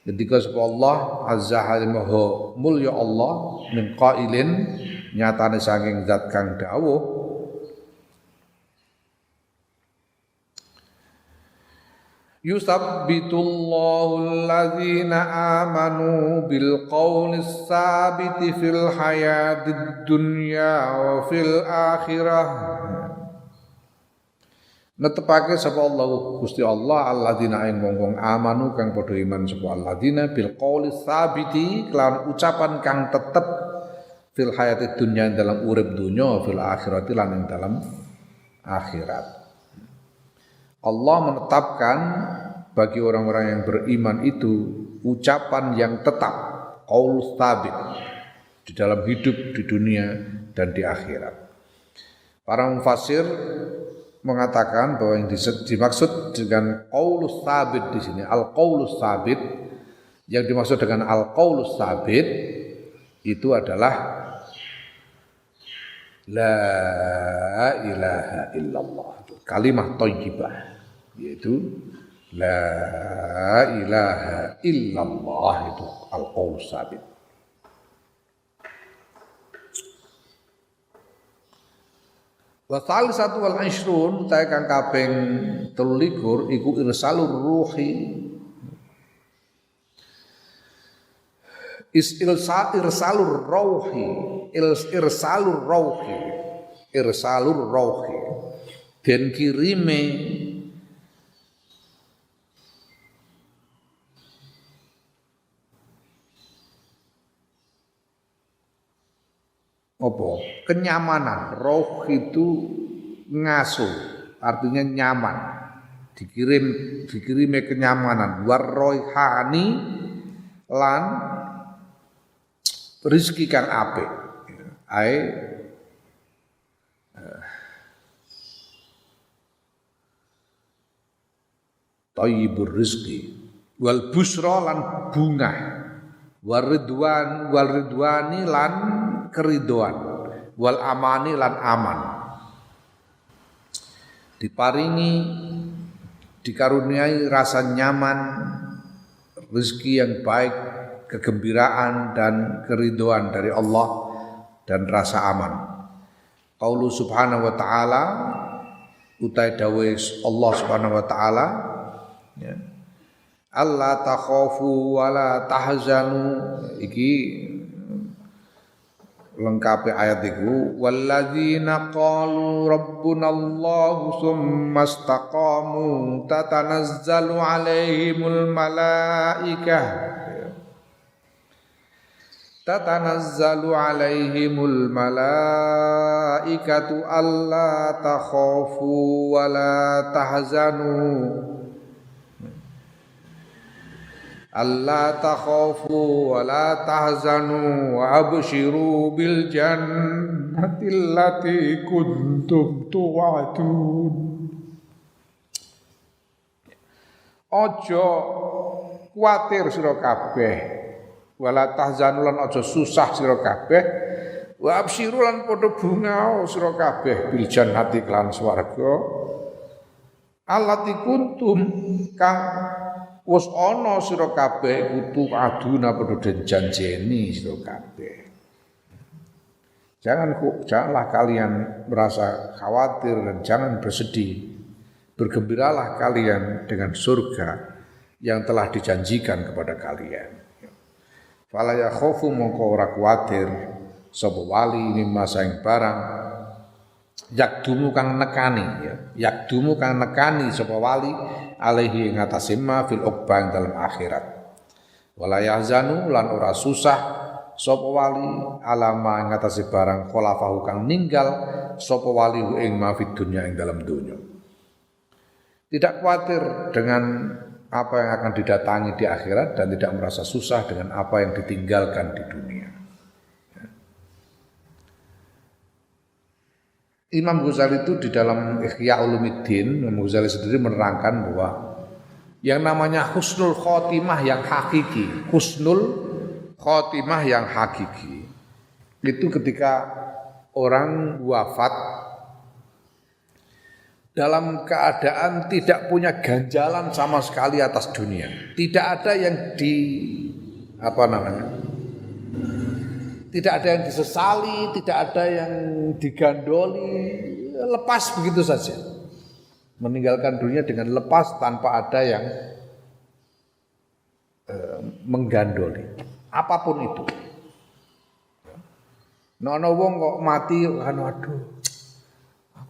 ketika Allah azza halimahu mulya Allah min qailin nyatane saking zat kang dawuh yusabbitullahu alladzina amanu bil qawlis sabiti fil hayatid dunya wa fil akhirah. Netepake sapa Allah Gusti Allah alladzina ing wong-wong amanu kang padha iman sapa alladzina bil qawlis sabiti kelan ucapan kang tetep fil hayatid dunya dalam urip dunya fil akhirati lan ing dalam akhirat. Allah menetapkan bagi orang-orang yang beriman itu ucapan yang tetap, qaulus tsabit di dalam hidup di dunia dan di akhirat. Para mufassir mengatakan bahwa yang dimaksud dengan qaulus tsabit di sini al-qaulus tsabit yang dimaksud dengan al-qaulus tsabit itu adalah la ilaha illallah, kalimat thayyibah, yaitu la ilaha illallah, itu al-qaul sabit. Wa satu wal 20 ta kang kaping 23 iku irsalur ruhi irsalur rauhi den kirime apa? Kenyamanan. Roh itu ngasuh, artinya nyaman. Dikirime kenyamanan. Warroihani lan rezeki kang apik. Thayyibur rizqi wal busra lan bunga wal ridwani lan keridoan wal amani lan aman, diparingi dikaruniai rasa nyaman, rezeki yang baik, kegembiraan dan keridoan dari Allah dan rasa aman. Qaulu subhanahu wa ta'ala utai dawuh Allah subhanahu wa ta'ala ya. alla takhafu wala tahzanu iki lengkapi ayat iku walladzina qalu rabbunallahu tsumma istaqamu tatanazzalu alaihimul malaikatu alla takhafu wala tahzanu alla takhafu wa la tahzanu wa abshiru bil jannati allati kuntum tu'adun. Aja kuwatir sira kabeh, wala tahzanu lan aja susah sira kabeh, wa abshiru lan padha bungah sira kabeh bil jannati lan swarga allati kuntum kang wis ana sira kabeh kutu aduna padha den janjeni sira kabeh. Janganlah kalian merasa khawatir dan jangan bersedih. Bergembiralah kalian dengan surga yang telah dijanjikan kepada kalian. Fala yakhafu mongko ora kuwatir sapa wali mimma saing barang yakdumu kang nekani ya. Yakdumu kang nekani sapa wali alaihi ing atase ma fil uqbah dalam akhirat. Wala yahzanu lan ora susah sapa wali alama ing atase barang khalafahu kang ninggal sapa wali ing ma fid dunya ing dalam dunya. Tidak khawatir dengan apa yang akan didatangi di akhirat dan tidak merasa susah dengan apa yang ditinggalkan di dunia. Imam Ghazali itu di dalam Ihya Ulumuddin, Imam Ghazali sendiri menerangkan bahwa yang namanya husnul khotimah yang hakiki, husnul khotimah yang hakiki itu ketika orang wafat dalam keadaan tidak punya ganjalan sama sekali atas dunia, tidak ada yang tidak ada yang disesali, tidak ada yang digandoli, lepas begitu saja. Meninggalkan dunia dengan lepas tanpa ada yang menggandoli. Apapun itu. Nono wong kok mati, aduh, aku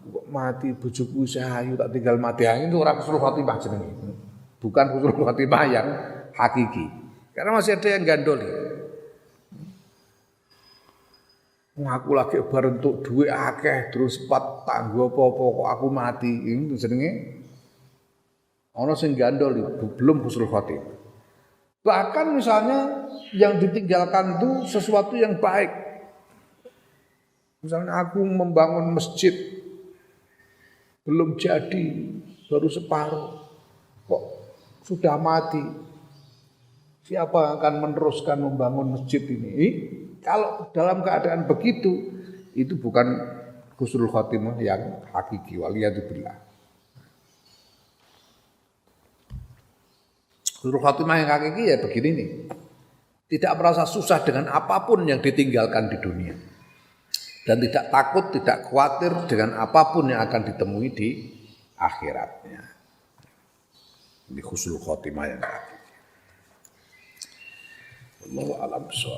kok mati, bojoku sayu tak tinggal mati. Itu ora husnul khotimah jenenge. Bukan husnul khotimah yang hakiki. Karena masih ada yang gandoli. Aku lagi bar entuk duit akeh terus pat tanggo apa-apa kok aku mati. Ini jenenge ana sing gandol belum husnul khotimah. Bahkan misalnya yang ditinggalkan itu sesuatu yang baik. Misalnya aku membangun masjid belum jadi, baru separuh. Kok sudah mati? Siapa yang akan meneruskan membangun masjid ini? Kalau dalam keadaan begitu, itu bukan husnul khotimah yang hakiki, waliyadzubillah. Husnul khotimah yang hakiki ya begini nih. Tidak merasa susah dengan apapun yang ditinggalkan di dunia. Dan tidak takut, tidak khawatir dengan apapun yang akan ditemui di akhiratnya. Ini husnul khotimah yang hakiki. Wallahu a'lam bishawab.